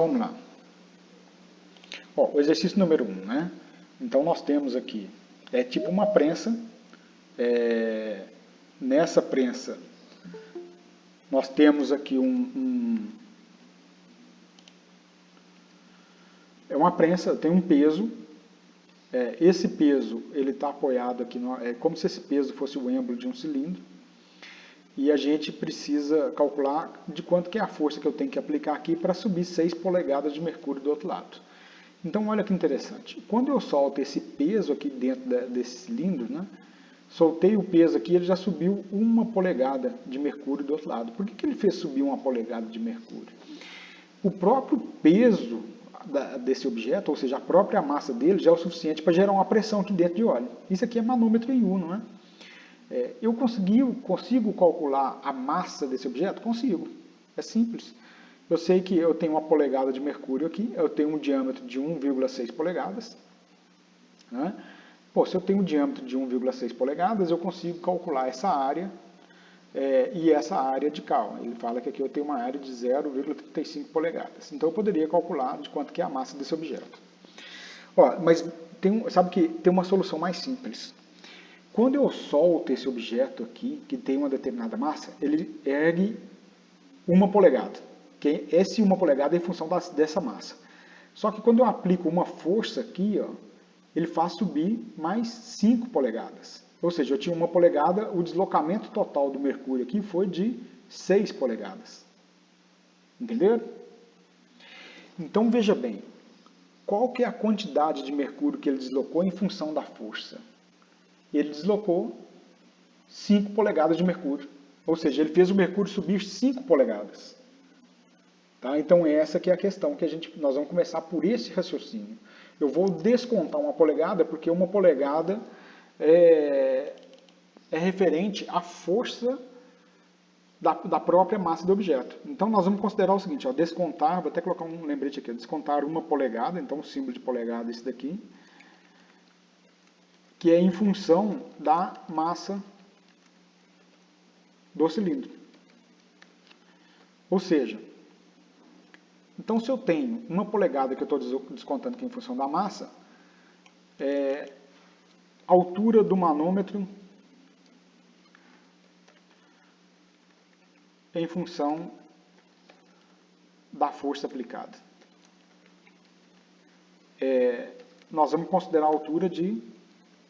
Vamos lá. Ó, o exercício número 1, né? Então nós temos aqui, é tipo uma prensa. Nessa prensa, nós temos aqui é uma prensa, tem um peso. Esse peso, ele está apoiado aqui, é como se esse peso fosse o êmbolo de um cilindro. E a gente precisa calcular de quanto que é a força que eu tenho que aplicar aqui para subir 6 polegadas de mercúrio do outro lado. Então, olha que interessante. Quando eu solto esse peso aqui dentro desse cilindro, né? Soltei o peso aqui, ele já subiu 1 polegada de mercúrio do outro lado. Por que ele fez subir 1 polegada de mercúrio? O próprio peso desse objeto, ou seja, a própria massa dele, já é o suficiente para gerar uma pressão aqui dentro de óleo. Isso aqui é manômetro em U, não é? Eu consigo calcular a massa desse objeto? Consigo. É simples. Eu sei que eu tenho 1 polegada de mercúrio aqui, eu tenho um diâmetro de 1,6 polegadas. Né? Pô, se eu tenho um diâmetro de 1,6 polegadas, eu consigo calcular essa área e essa área de cal. Ele fala que aqui eu tenho uma área de 0,35 polegadas. Então eu poderia calcular de quanto que é a massa desse objeto. Ó, mas sabe que tem uma solução mais simples. Quando eu solto esse objeto aqui, que tem uma determinada massa, ele ergue 1 polegada. Que esse 1 polegada é em função dessa massa. Só que quando eu aplico uma força aqui, ó, ele faz subir mais 5 polegadas. Ou seja, eu tinha 1 polegada, o deslocamento total do mercúrio aqui foi de 6 polegadas. Entenderam? Então veja bem, qual que é a quantidade de mercúrio que ele deslocou em função da força? Ele deslocou 5 polegadas de mercúrio. Ou seja, ele fez o mercúrio subir 5 polegadas. Tá? Então essa que é a questão que nós vamos começar por esse raciocínio. Eu vou descontar 1 polegada porque 1 polegada é referente à força da própria massa do objeto. Então nós vamos considerar o seguinte, ó, descontar, vou até colocar um lembrete aqui, descontar 1 polegada, então o símbolo de polegada é esse daqui, que é em função da massa do cilindro. Ou seja, então se eu tenho 1 polegada que eu estou descontando aqui em função da massa, a altura do manômetro em função da força aplicada. Nós vamos considerar a altura de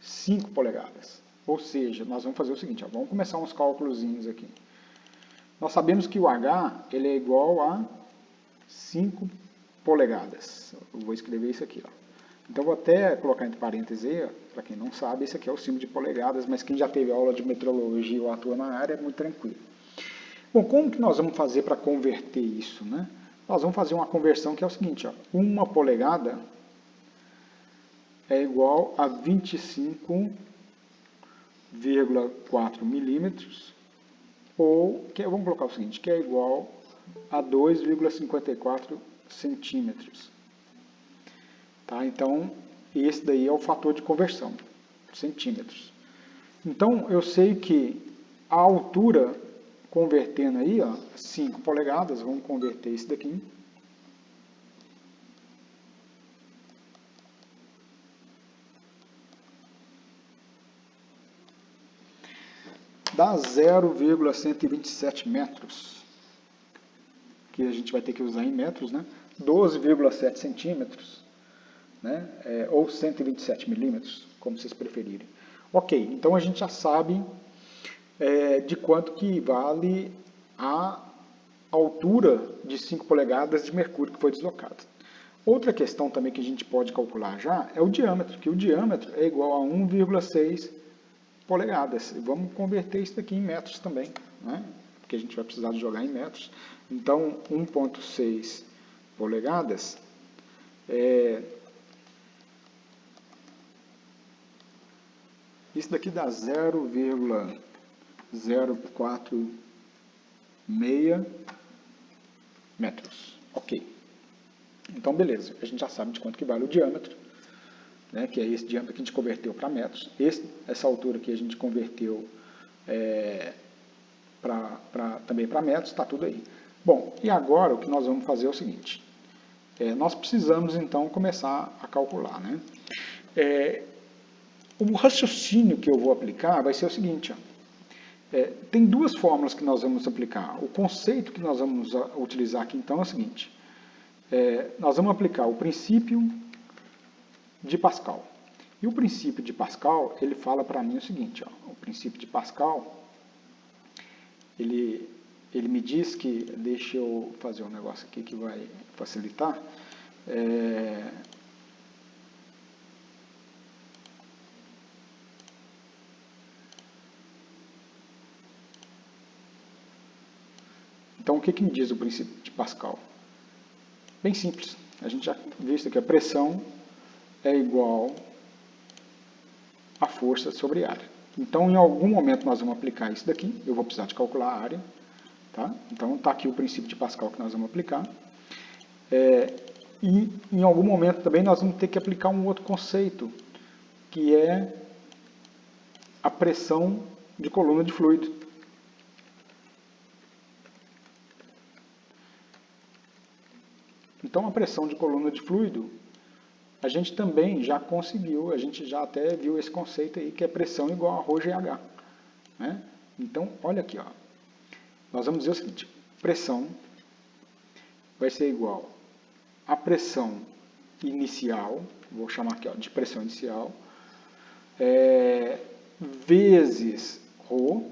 5 polegadas. Ou seja, nós vamos fazer o seguinte, ó, vamos começar uns cálculos aqui. Nós sabemos que o H ele é igual a 5 polegadas. Eu vou escrever isso aqui. Ó. Então, vou até colocar entre parênteses, para quem não sabe, esse aqui é o símbolo de polegadas, mas quem já teve aula de metrologia ou atua na área é muito tranquilo. Bom, como que nós vamos fazer para converter isso? Né? Nós vamos fazer uma conversão que é o seguinte, ó, 1 polegada é igual a 25,4 milímetros, ou, vamos colocar o seguinte, que é igual a 2,54 centímetros. Tá? Então, esse daí é o fator de conversão, centímetros. Então, eu sei que a altura, convertendo aí, ó, 5 polegadas, vamos converter isso daqui. Dá 0,127 metros, que a gente vai ter que usar em metros, né? 12,7 centímetros, né? Ou 127 milímetros, como vocês preferirem. Ok, então a gente já sabe de quanto que vale a altura de 5 polegadas de mercúrio que foi deslocado. Outra questão também que a gente pode calcular já é o diâmetro, que o diâmetro é igual a 1,6 polegadas. Vamos converter isso aqui em metros também, né? Porque a gente vai precisar de jogar em metros. Então, 1,6 polegadas isso daqui dá 0,046 metros. Ok. Então, beleza. A gente já sabe de quanto que vale o diâmetro, né, que é esse diâmetro que a gente converteu para metros. Essa altura aqui a gente converteu também para metros, está tudo aí. Bom, e agora o que nós vamos fazer é o seguinte. nós precisamos então começar a calcular, né? O raciocínio que eu vou aplicar vai ser o seguinte, ó. Tem duas fórmulas que nós vamos aplicar. O conceito que nós vamos utilizar aqui então é o seguinte. Nós vamos aplicar o princípio de Pascal. E o princípio de Pascal, ele fala para mim o seguinte, ó. O princípio de Pascal, ele me diz que, deixa eu fazer um negócio aqui que vai facilitar, então, o que me diz o princípio de Pascal? Bem simples. A gente já viu isso aqui. A pressão é igual a força sobre a área. Então, em algum momento, nós vamos aplicar isso daqui. Eu vou precisar de calcular a área. Tá? Então, está aqui o princípio de Pascal que nós vamos aplicar. E, em algum momento, também, nós vamos ter que aplicar um outro conceito, que é a pressão de coluna de fluido. Então, a pressão de coluna de fluido, a gente também já conseguiu, a gente já até viu esse conceito aí, que é pressão igual a ρGH. Né? Então, olha aqui, ó. Nós vamos dizer o seguinte, pressão vai ser igual a pressão inicial, vou chamar aqui ó, de pressão inicial, vezes ρ,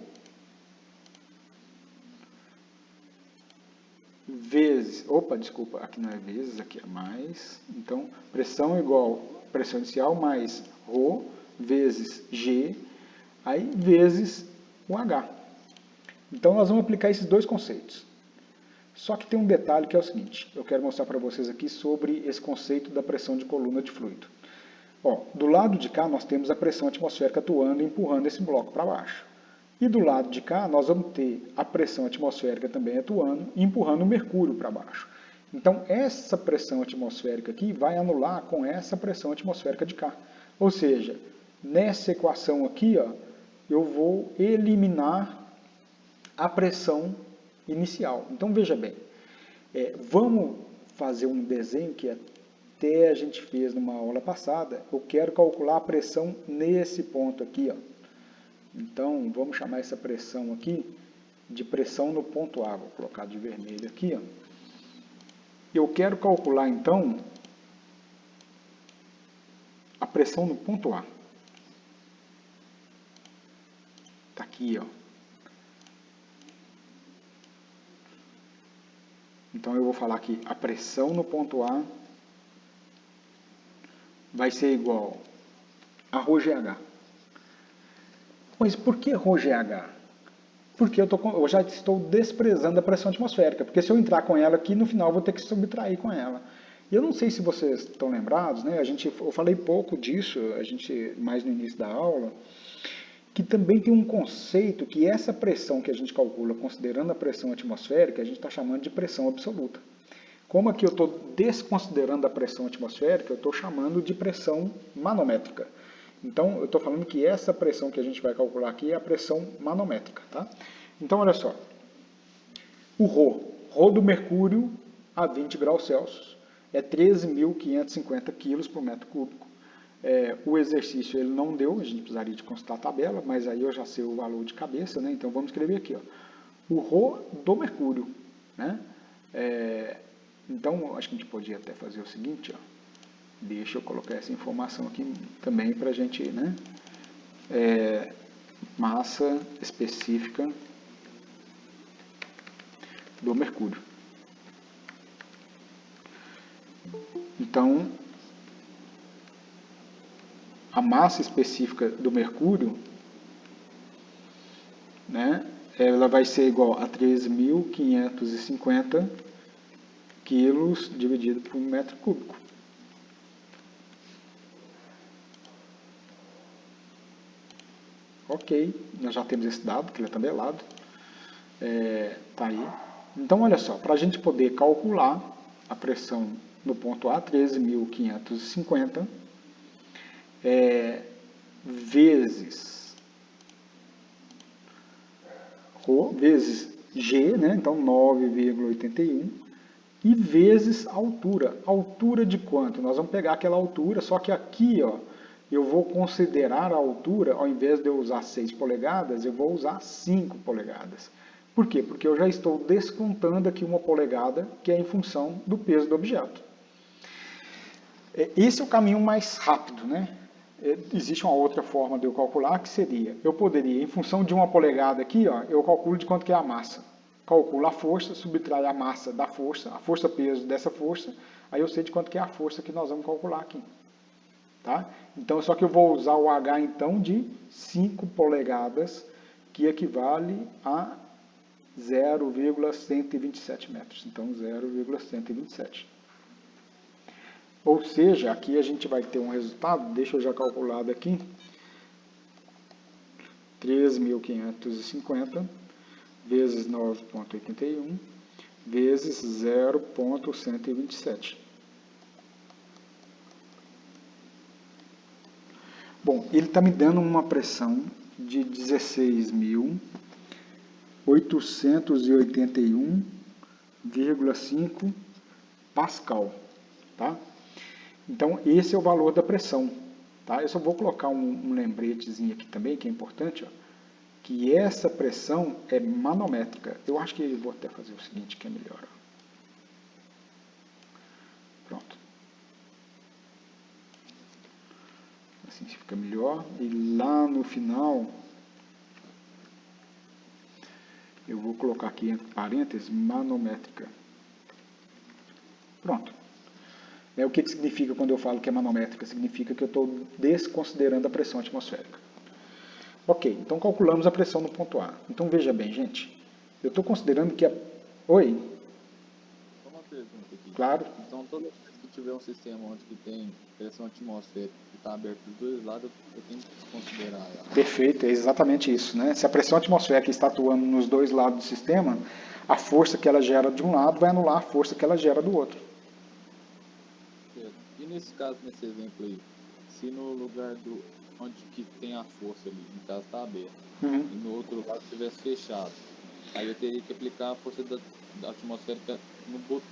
vezes, aqui não é vezes, aqui é mais, então pressão igual pressão inicial mais ρ vezes G, aí vezes o H. Então nós vamos aplicar esses dois conceitos. Só que tem um detalhe que é o seguinte, eu quero mostrar para vocês aqui sobre esse conceito da pressão de coluna de fluido. Ó, do lado de cá nós temos a pressão atmosférica atuando e empurrando esse bloco para baixo. E do lado de cá, nós vamos ter a pressão atmosférica também atuando e empurrando o mercúrio para baixo. Então, essa pressão atmosférica aqui vai anular com essa pressão atmosférica de cá. Ou seja, nessa equação aqui, ó, eu vou eliminar a pressão inicial. Então, veja bem, vamos fazer um desenho que até a gente fez numa aula passada. Eu quero calcular a pressão nesse ponto aqui, ó. Então, vamos chamar essa pressão aqui de pressão no ponto A. Vou colocar de vermelho aqui. Ó. Eu quero calcular, então, a pressão no ponto A. Está aqui, ó. Então, eu vou falar que a pressão no ponto A vai ser igual a ρGH. Mas por que ρGH? Porque eu já estou desprezando a pressão atmosférica. Porque se eu entrar com ela aqui, no final eu vou ter que subtrair com ela. E eu não sei se vocês estão lembrados, né? Eu falei pouco disso, mais no início da aula, que também tem um conceito que essa pressão que a gente calcula, considerando a pressão atmosférica, a gente está chamando de pressão absoluta. Como aqui eu estou desconsiderando a pressão atmosférica, eu estou chamando de pressão manométrica. Então, eu estou falando que essa pressão que a gente vai calcular aqui é a pressão manométrica. Tá? Então, olha só. O ρ do mercúrio a 20 graus Celsius é 13.550 quilos por metro cúbico. O exercício ele não deu, a gente precisaria de consultar a tabela, mas aí eu já sei o valor de cabeça, né? Então vamos escrever aqui, ó, o ρ do mercúrio. Né? Então, acho que a gente podia até fazer o seguinte, ó. Deixa eu colocar essa informação aqui também para a gente, né? Massa específica do mercúrio. Então, a massa específica do mercúrio, né? Ela vai ser igual a 13.550 quilos dividido por metro cúbico. Ok, nós já temos esse dado, que ele é tabelado. Tá aí. Então, olha só, para a gente poder calcular a pressão no ponto A, 13.550, vezes ρ, vezes G, né? Então 9,81, e vezes a altura. Altura de quanto? Nós vamos pegar aquela altura, só que aqui, ó, eu vou considerar a altura, ao invés de eu usar 6 polegadas, eu vou usar 5 polegadas. Por quê? Porque eu já estou descontando aqui 1 polegada, que é em função do peso do objeto. Esse é o caminho mais rápido, né? Existe uma outra forma de eu calcular, que seria, eu poderia, em função de 1 polegada aqui, ó, eu calculo de quanto que é a massa. Calculo a força, subtrai a massa da força, a força-peso dessa força, aí eu sei de quanto que é a força que nós vamos calcular aqui. Tá? Então, só que eu vou usar o H, então, de 5 polegadas, que equivale a 0,127 metros. Então, 0,127. Ou seja, aqui a gente vai ter um resultado, deixa eu já calcular aqui, 3.550 vezes 9,81 vezes 0,127. Bom, ele está me dando uma pressão de 16.881,5 Pascal. Tá? Então, esse é o valor da pressão. Tá? Eu só vou colocar um lembretezinho aqui também, que é importante, ó, que essa pressão é manométrica. Eu acho que eu vou até fazer o seguinte, que é melhor. Ó. Pronto. Assim fica melhor. E lá no final, eu vou colocar aqui entre parênteses, manométrica. Pronto. O que significa quando eu falo que é manométrica? Significa que eu estou desconsiderando a pressão atmosférica. Ok, então calculamos a pressão no ponto A. Então veja bem, gente, eu estou considerando que a... Oi? Só uma pergunta aqui. Claro. Então, toda vez que tiver um sistema onde que tem pressão atmosférica que está aberto dos dois lados, eu tenho que desconsiderar ela. Perfeito, é exatamente isso. Né? Se a pressão atmosférica está atuando nos dois lados do sistema, a força que ela gera de um lado vai anular a força que ela gera do outro. E nesse caso, nesse exemplo aí, se no lugar onde que tem a força ali, no caso está aberto, e no outro lado estivesse fechado, aí eu teria que aplicar a força da atmosférica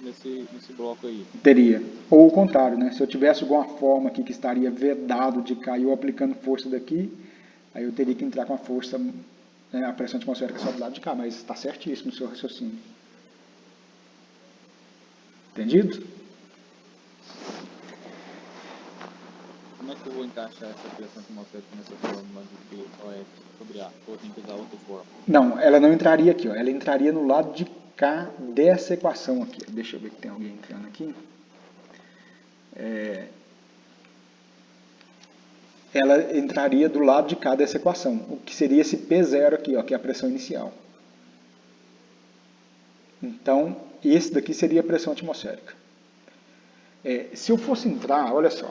nesse bloco aí. Teria. Ou o contrário, né? Se eu tivesse alguma forma aqui que estaria vedado de cair eu aplicando força daqui, aí eu teria que entrar com a força, né, a pressão atmosférica só do lado de cá, mas está certíssimo o seu raciocínio. Entendido? Como é que eu vou encaixar essa pressão atmosférica nessa fórmula de P OF sobre A? Ou tem que usar outra fórmula? Não, ela não entraria aqui, ó. Ela entraria no lado de cá dessa equação aqui. Deixa eu ver que tem alguém entrando aqui. Ela entraria do lado de cá dessa equação, o que seria esse P0 aqui, ó, que é a pressão inicial. Então, esse daqui seria a pressão atmosférica. Se eu fosse entrar, olha só,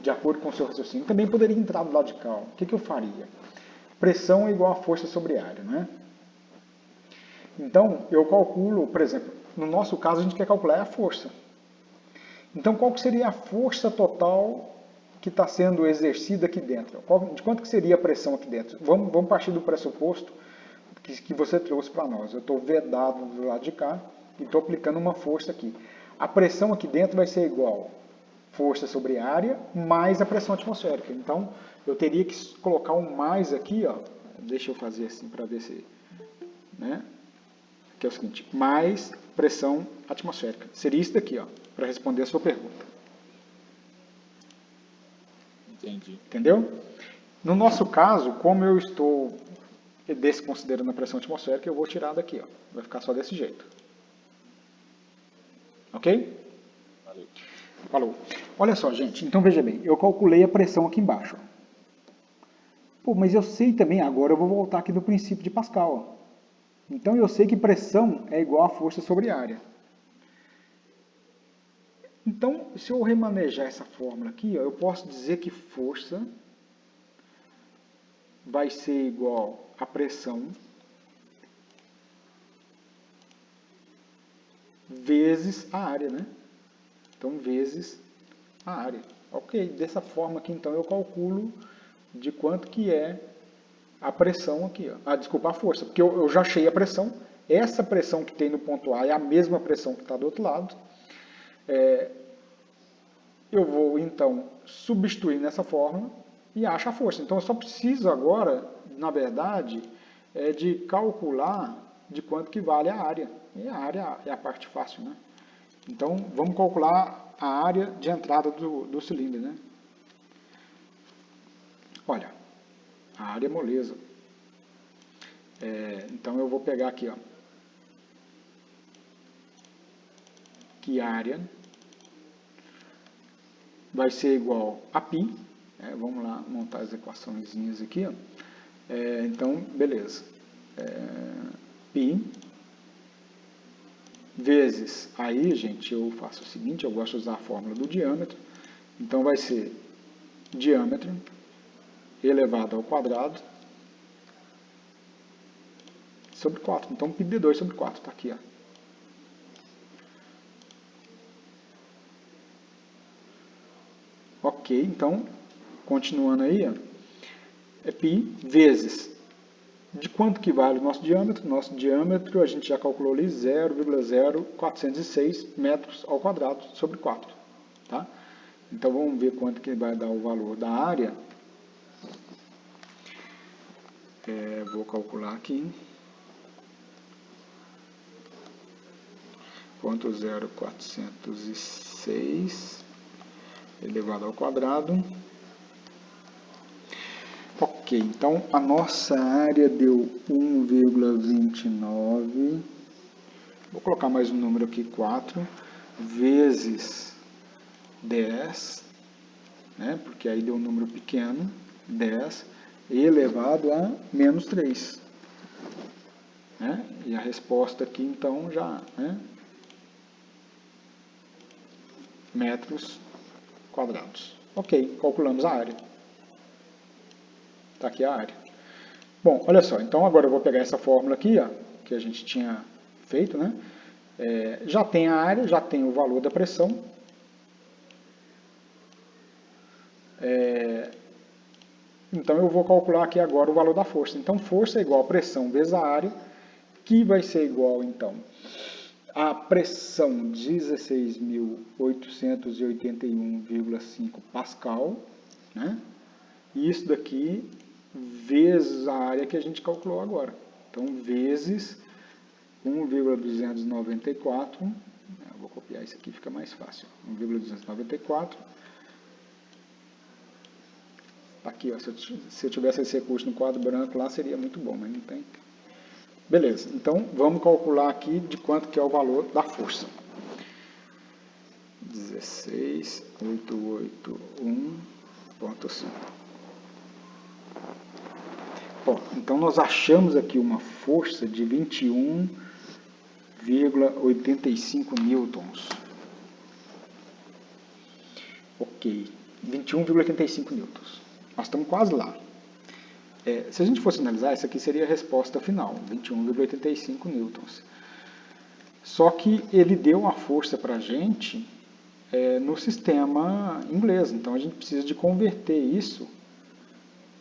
de acordo com o seu raciocínio, também poderia entrar do lado de cá. Ó. O que eu faria? Pressão é igual a força sobre área, né? Então, eu calculo, por exemplo, no nosso caso a gente quer calcular a força. Então, qual que seria a força total que está sendo exercida aqui dentro? De quanto que seria a pressão aqui dentro? Vamos partir do pressuposto que você trouxe para nós. Eu estou vedado do lado de cá e estou aplicando uma força aqui. A pressão aqui dentro vai ser igual força sobre área mais a pressão atmosférica. Então, eu teria que colocar um mais aqui, ó. Deixa eu fazer assim para ver se... Né? Que é o seguinte, mais pressão atmosférica. Seria isso daqui, ó, para responder a sua pergunta. Entendi. Entendeu? No nosso caso, como eu estou desconsiderando a pressão atmosférica, eu vou tirar daqui, ó. Vai ficar só desse jeito. Ok? Valeu. Falou. Olha só, gente. Então, veja bem. Eu calculei a pressão aqui embaixo. Pô, mas eu sei também, agora eu vou voltar aqui no princípio de Pascal. Ó. Então, eu sei que pressão é igual a força sobre área. Então, se eu remanejar essa fórmula aqui, ó, eu posso dizer que força vai ser igual a pressão vezes a área, né? Então, vezes a área. Ok, dessa forma aqui, então, eu calculo de quanto que é a pressão aqui. Ó. Desculpa, a força, porque eu já achei a pressão, essa pressão que tem no ponto A é a mesma pressão que está do outro lado. Eu vou, então, substituir nessa fórmula e acho a força. Então, eu só preciso agora, na verdade, de calcular de quanto que vale a área. E a área é a parte fácil, né? Então, vamos calcular a área de entrada do cilindro, né? Olha, a área é moleza. Então, eu vou pegar aqui, ó, que a área vai ser igual a π. Vamos lá montar as equaçõezinhas aqui, ó. Então, beleza. π vezes, aí, gente, eu faço o seguinte, eu gosto de usar a fórmula do diâmetro. Então, vai ser diâmetro elevado ao quadrado sobre 4. Então, π de 2 sobre 4, está aqui, ó. Ok, então, continuando aí, ó, é π vezes, de quanto que vale o nosso diâmetro? Nosso diâmetro, a gente já calculou ali, 0,0406 metros ao quadrado sobre 4. Tá? Então, vamos ver quanto que vai dar o valor da área. Vou calcular aqui. 0,0406 elevado ao quadrado. Ok, então a nossa área deu 1,29, vou colocar mais um número aqui, 4, vezes 10, né, porque aí deu um número pequeno, 10, elevado a menos 3. Né, e a resposta aqui, então, já, né, metros quadrados. Ok, calculamos a área. Está aqui a área. Bom, olha só, então agora eu vou pegar essa fórmula aqui, ó, que a gente tinha feito, né? Já tem a área, já tem o valor da pressão. Então eu vou calcular aqui agora o valor da força. Então força é igual a pressão vezes a área, que vai ser igual, então, a pressão 16.881,5 Pascal, né? E isso daqui vezes a área que a gente calculou agora. Então, vezes 1,294, eu vou copiar isso aqui, fica mais fácil. 1,294. Aqui, ó, se eu tivesse esse recurso no quadro branco lá, seria muito bom, mas não tem. Beleza, então vamos calcular aqui de quanto que é o valor da força. 16.881,5. Bom, então nós achamos aqui uma força de 21,85 newtons. Ok, 21,85 newtons. Nós estamos quase lá. Se a gente fosse analisar, essa aqui seria a resposta final, 21,85 newtons. Só que ele deu uma força para a gente no sistema inglês. Então a gente precisa de converter isso,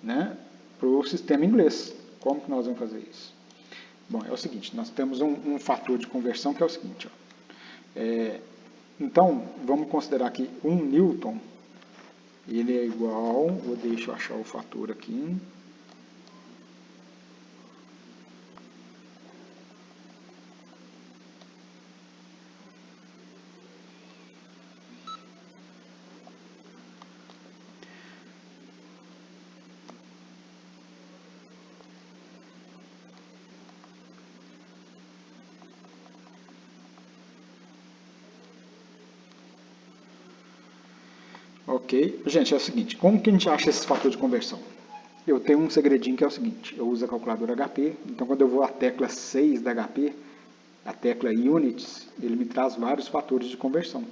né, para o sistema inglês. Como que nós vamos fazer isso? Bom, é o seguinte, nós temos um fator de conversão que é o seguinte. Ó. Então, vamos considerar que 1 newton, ele é igual, deixa eu achar o fator aqui. Ok? Gente, é o seguinte, como que a gente acha esse fator de conversão? Eu tenho um segredinho que é o seguinte, eu uso a calculadora HP, então quando eu vou à tecla 6 da HP, a tecla Units, ele me traz vários fatores de conversão.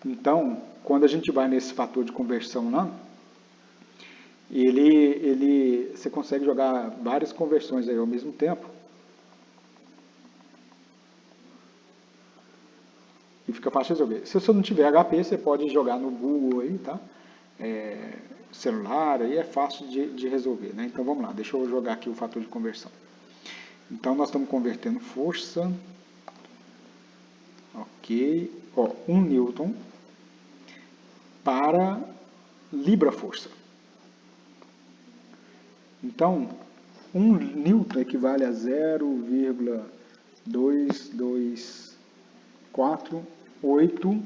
Então, quando a gente vai nesse fator de conversão lá, você consegue jogar várias conversões aí ao mesmo tempo. E fica fácil de resolver. Se você não tiver HP, você pode jogar no Google aí, tá? celular, aí é fácil de resolver, né? Então vamos lá, deixa eu jogar aqui o fator de conversão. Então nós estamos convertendo força, ok, ó, 1 newton para libra-força. Então, 1 newton equivale a 0,2248,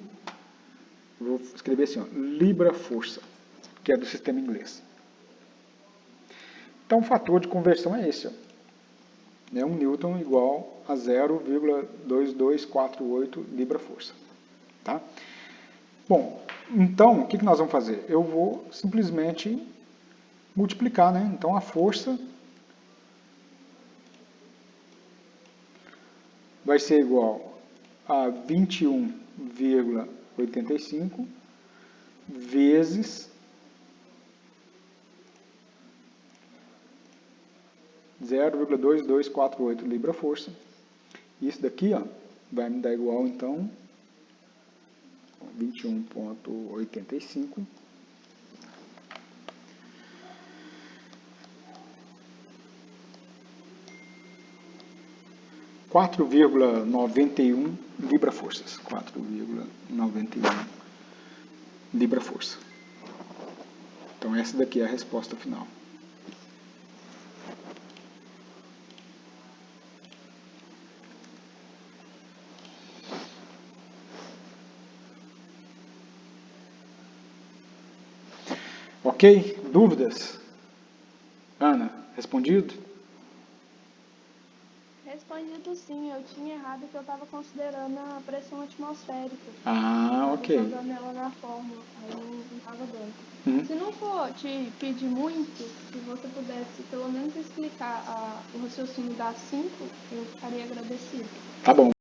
vou escrever assim, ó, libra-força, que é do sistema inglês. Então, o fator de conversão é esse, ó. 1 newton igual a 0,2248 libra-força. Tá? Bom, então, o que nós vamos fazer? Eu vou simplesmente multiplicar, né? Então, a força vai ser igual a 21,85 vezes 0,2248 libra-força. Isso daqui, ó, vai me dar igual, então, 21,85 4,91 libra-forças. 4,91 libra-força. Então, essa daqui é a resposta final. Ok? Dúvidas? Ana, respondido? Respondido sim, eu tinha errado que eu estava considerando a pressão atmosférica. Ah, ok. Eu estava jogando ela na fórmula, aí não estava dando. Se não for te pedir muito, se você pudesse pelo menos explicar o raciocínio das 5, eu ficaria agradecido. Tá bom.